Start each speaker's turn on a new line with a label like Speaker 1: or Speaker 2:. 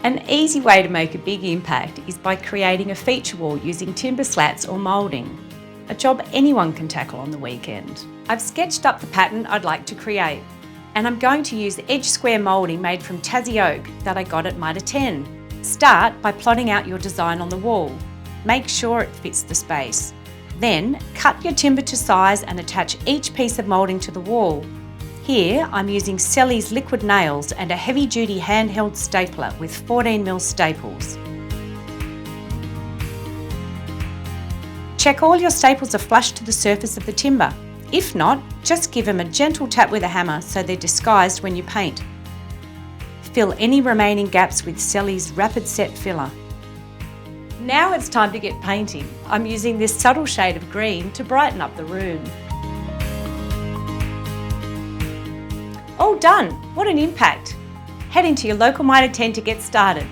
Speaker 1: An easy way to make a big impact is by creating a feature wall using timber slats or moulding, a job anyone can tackle on the weekend. I've sketched up the pattern I'd like to create, and I'm going to use edge square moulding made from Tassie oak that I got at Mitre 10. Start by plotting out your design on the wall. Make sure it fits the space. Then cut your timber to size and attach each piece of moulding to the wall. Here I'm using Selleys liquid nails and a heavy-duty handheld stapler with 14mm staples. Check all your staples are flush to the surface of the timber. If not, just give them a gentle tap with a hammer so they're disguised when you paint. Fill any remaining gaps with Selleys Rapid Set Filler. Now it's time to get painting. I'm using this subtle shade of green to brighten up the room. All done! What an impact! Head into your local Mitre 10 to get started.